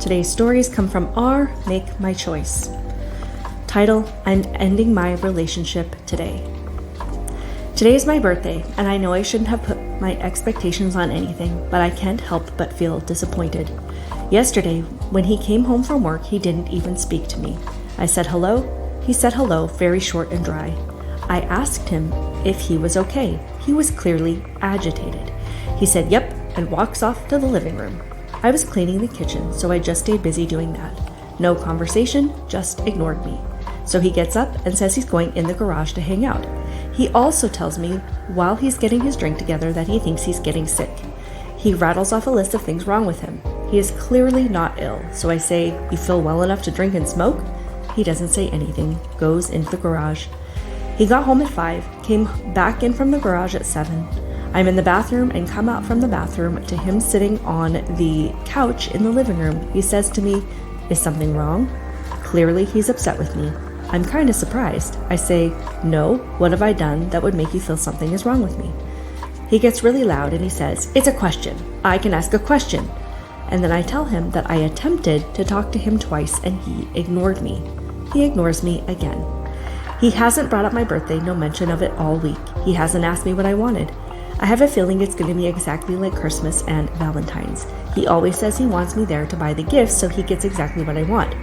Today's stories come from R. Make My Choice. Title, I'm ending my relationship today. Today is my birthday, and I know I shouldn't have put my expectations on anything, but I can't help but feel disappointed. Yesterday, when he came home from work, he didn't even speak to me. I said hello. He said hello, very short and dry. I asked him if he was okay. He was clearly agitated. He said yep and walks off to the living room. I was cleaning the kitchen, so I just stayed busy doing that. No conversation, just ignored me. So he gets up and says he's going in the garage to hang out. He also tells me while he's getting his drink together that he thinks he's getting sick. He rattles off a list of things wrong with him. He is clearly not ill, so I say, you feel well enough to drink and smoke? He doesn't say anything, goes into the garage. He got home at 5, came back in from the garage at 7. I'm in the bathroom and come out from the bathroom to him sitting on the couch in the living room. He says to me, is something wrong? Clearly he's upset with me. I'm kind of surprised. I say, no, what have I done that would make you feel something is wrong with me? He gets really loud and he says, it's a question. I can ask a question. And then I tell him that I attempted to talk to him twice and he ignored me. He ignores me again. He hasn't brought up my birthday, no mention of it all week. He hasn't asked me what I wanted. I have a feeling it's going to be exactly like Christmas and Valentine's. He always says he wants me there to buy the gifts so he gets exactly what I want.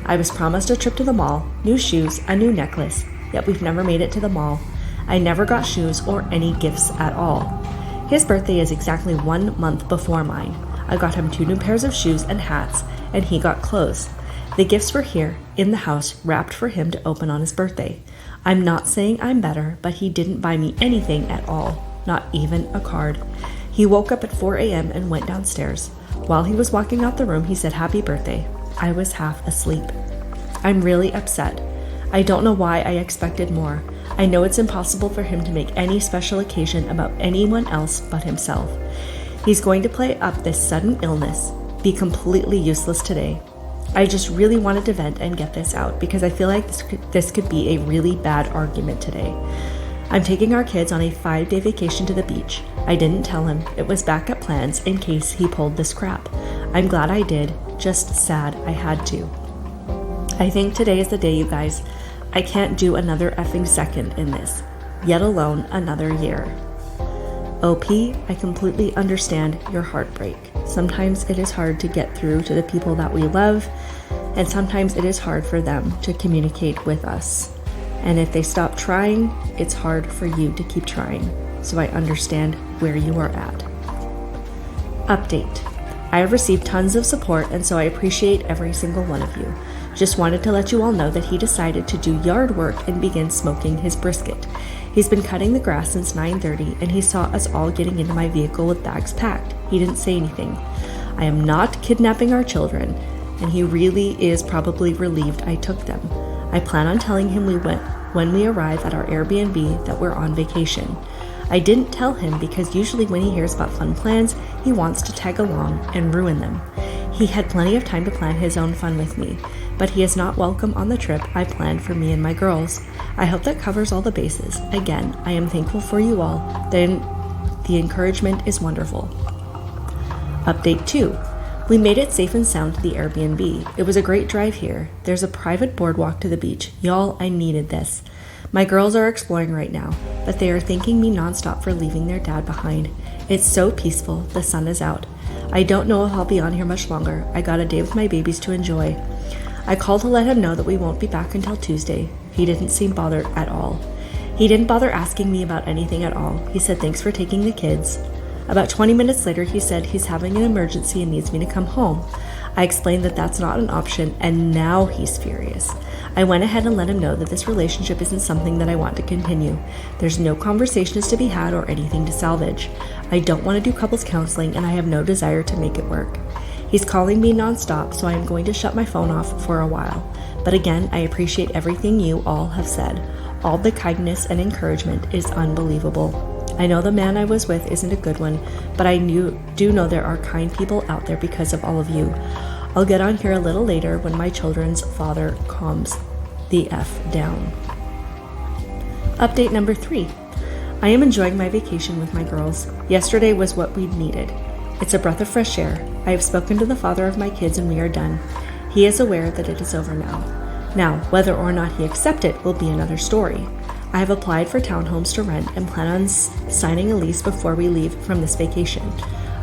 I was promised a trip to the mall, new shoes, a new necklace, yet we've never made it to the mall. I never got shoes or any gifts at all. His birthday is exactly 1 month before mine. I got him 2 new pairs of shoes and hats, and he got clothes. The gifts were here, in the house, wrapped for him to open on his birthday. I'm not saying I'm better, but he didn't buy me anything at all, not even a card. He woke up at 4 a.m. and went downstairs. While he was walking out the room, he said, happy birthday. I was half asleep. I'm really upset. I don't know why I expected more. I know it's impossible for him to make any special occasion about anyone else but himself. He's going to play up this sudden illness, be completely useless today. I just really wanted to vent and get this out because I feel like this could be a really bad argument today. I'm taking our kids on a 5-day vacation to the beach. I didn't tell him. It was backup plans in case he pulled this crap. I'm glad I did, just sad I had to. I think today is the day, you guys. I can't do another effing second in this, yet alone another year. OP, I completely understand your heartbreak. Sometimes it is hard to get through to the people that we love, and sometimes it is hard for them to communicate with us. And if they stop trying, it's hard for you to keep trying. So I understand where you are at. Update. I have received tons of support, and so I appreciate every single one of you. Just wanted to let you all know that he decided to do yard work and begin smoking his brisket. He's been cutting the grass since 9:30, and he saw us all getting into my vehicle with bags packed. He didn't say anything. I am not kidnapping our children, and he really is probably relieved I took them. I plan on telling him when we arrive at our Airbnb that we're on vacation. I didn't tell him because usually when he hears about fun plans, he wants to tag along and ruin them. He had plenty of time to plan his own fun with me, but he is not welcome on the trip I planned for me and my girls. I hope that covers all the bases. Again, I am thankful for you all. The encouragement is wonderful. Update 2. We made it safe and sound to the Airbnb. It was a great drive here. There's a private boardwalk to the beach. Y'all, I needed this. My girls are exploring right now, but they are thanking me nonstop for leaving their dad behind. It's so peaceful. The sun is out. I don't know if I'll be on here much longer. I got a day with my babies to enjoy. I called to let him know that we won't be back until Tuesday. He didn't seem bothered at all. He didn't bother asking me about anything at all. He said thanks for taking the kids. About 20 minutes later, he said he's having an emergency and needs me to come home. I explained that that's not an option, and now he's furious. I went ahead and let him know that this relationship isn't something that I want to continue. There's no conversations to be had or anything to salvage. I don't want to do couples counseling, and I have no desire to make it work. He's calling me nonstop, so I am going to shut my phone off for a while. But again, I appreciate everything you all have said. All the kindness and encouragement is unbelievable. I know the man I was with isn't a good one, but I do know there are kind people out there because of all of you. I'll get on here a little later when my children's father calms the F down. Update number 3. I am enjoying my vacation with my girls. Yesterday was what we needed. It's a breath of fresh air. I have spoken to the father of my kids and we are done. He is aware that it is over now. Now, whether or not he accepts it will be another story. I have applied for townhomes to rent and plan on signing a lease before we leave from this vacation.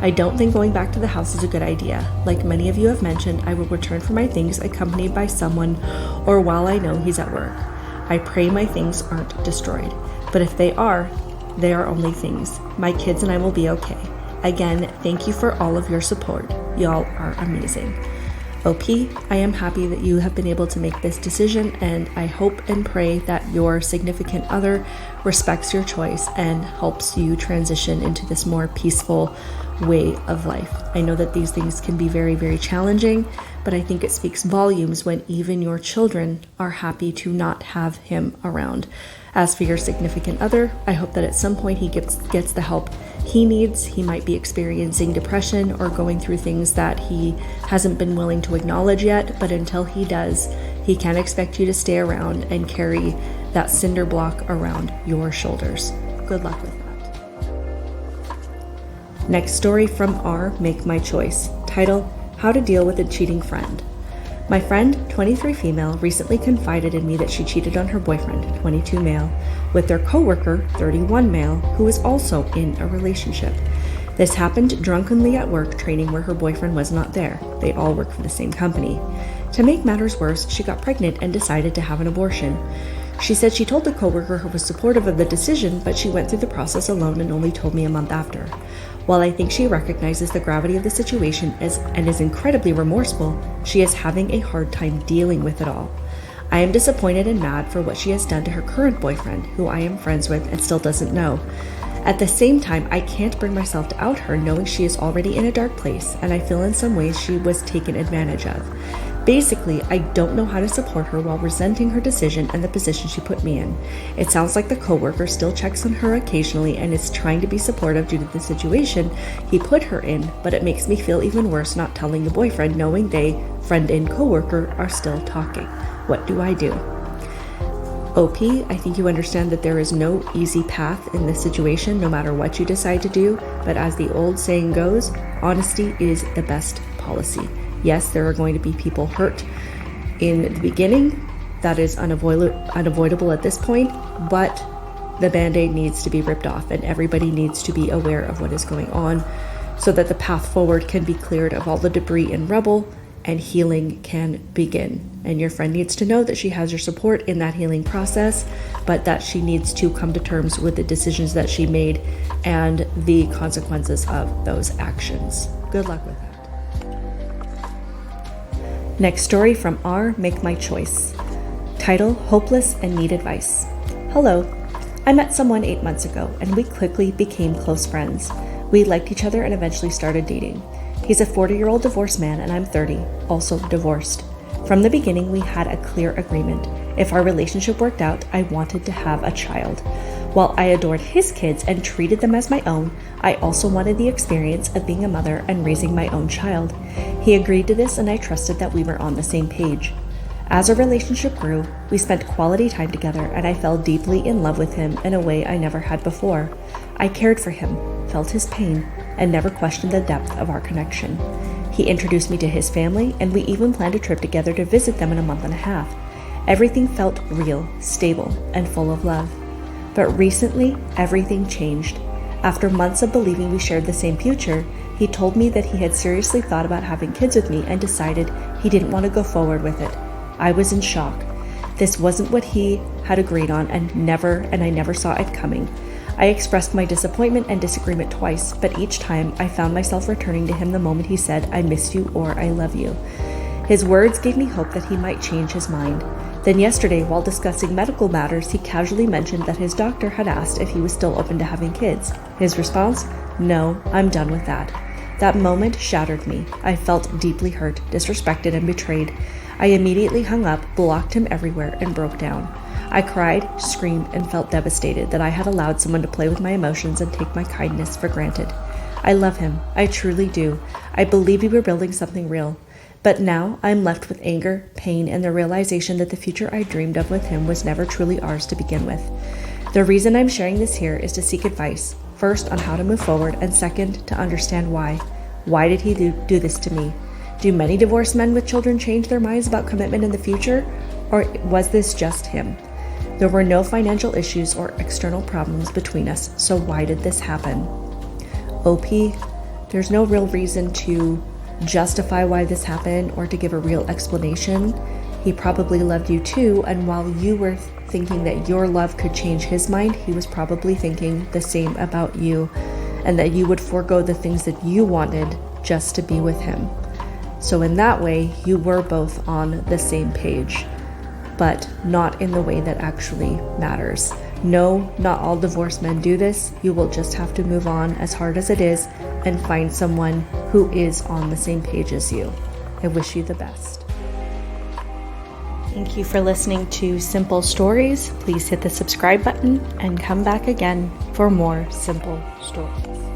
I don't think going back to the house is a good idea. Like many of you have mentioned, I will return for my things accompanied by someone or while I know he's at work. I pray my things aren't destroyed, but if they are only things. My kids and I will be okay. Again, thank you for all of your support. Y'all are amazing. OP, I am happy that you have been able to make this decision, and I hope and pray that your significant other respects your choice and helps you transition into this more peaceful way of life. I know that these things can be very, very challenging, but I think it speaks volumes when even your children are happy to not have him around. As for your significant other, I hope that at some point he gets the help he needs. He might be experiencing depression or going through things that he hasn't been willing to acknowledge yet, but until he does, he can't expect you to stay around and carry that cinder block around your shoulders. Good luck with that. Next story from R, Make My Choice. Title, How to Deal with a Cheating Friend. My friend, 23 female, recently confided in me that she cheated on her boyfriend, 22 male, with their coworker, 31 male, who is also in a relationship. This happened drunkenly at work training where her boyfriend was not there. They all work for the same company. To make matters worse, she got pregnant and decided to have an abortion. She said she told the coworker who was supportive of the decision, but she went through the process alone and only told me a month after. While I think she recognizes the gravity of the situation and is incredibly remorseful, she is having a hard time dealing with it all. I am disappointed and mad for what she has done to her current boyfriend, who I am friends with and still doesn't know. At the same time, I can't bring myself to out her, knowing she is already in a dark place, and I feel in some ways she was taken advantage of. Basically, I don't know how to support her while resenting her decision and the position she put me in. It sounds like the coworker still checks on her occasionally and is trying to be supportive due to the situation he put her in, but it makes me feel even worse not telling the boyfriend, knowing they, friend and coworker, are still talking. What do I do? OP, I think you understand that there is no easy path in this situation, no matter what you decide to do, but as the old saying goes, honesty is the best policy. Yes, there are going to be people hurt in the beginning. That is unavoidable at this point, but the Band-Aid needs to be ripped off and everybody needs to be aware of what is going on so that the path forward can be cleared of all the debris and rubble and healing can begin. And your friend needs to know that she has your support in that healing process, but that she needs to come to terms with the decisions that she made and the consequences of those actions. Good luck with that. Next story from R, Make My Choice. Title, Hopeless and Need Advice. Hello. I met someone 8 months ago and we quickly became close friends. We liked each other and eventually started dating. He's a 40-year-old divorced man and I'm 30, also divorced. From the beginning, we had a clear agreement. If our relationship worked out, I wanted to have a child. While I adored his kids and treated them as my own, I also wanted the experience of being a mother and raising my own child. He agreed to this and I trusted that we were on the same page. As our relationship grew, we spent quality time together and I fell deeply in love with him in a way I never had before. I cared for him, felt his pain, and never questioned the depth of our connection. He introduced me to his family and we even planned a trip together to visit them in a month and a half. Everything felt real, stable, and full of love. But recently, everything changed. After months of believing we shared the same future, he told me that he had seriously thought about having kids with me and decided he didn't want to go forward with it. I was in shock. This wasn't what he had agreed on and I never saw it coming. I expressed my disappointment and disagreement twice, but each time I found myself returning to him the moment he said, "I miss you" or "I love you." His words gave me hope that he might change his mind. Then yesterday, while discussing medical matters, he casually mentioned that his doctor had asked if he was still open to having kids. His response, "No, I'm done with that." That moment shattered me. I felt deeply hurt, disrespected, and betrayed. I immediately hung up, blocked him everywhere, and broke down. I cried, screamed, and felt devastated that I had allowed someone to play with my emotions and take my kindness for granted. I love him. I truly do. I believe we were building something real. But now I'm left with anger, pain, and the realization that the future I dreamed of with him was never truly ours to begin with. The reason I'm sharing this here is to seek advice, first on how to move forward, and second, to understand why. Why did he do this to me? Do many divorced men with children change their minds about commitment in the future? Or was this just him? There were no financial issues or external problems between us, so why did this happen? OP, there's no real reason to justify why this happened or to give a real explanation. He probably loved you too, and while you were thinking that your love could change his mind, he was probably thinking the same about you, and that you would forego the things that you wanted just to be with him. So in that way, you were both on the same page, but not in the way that actually matters. No, not all divorced men do this. You will just have to move on, as hard as it is, and find someone who is on the same page as you. I wish you the best. Thank you for listening to Simple Stories. Please hit the subscribe button and come back again for more simple stories.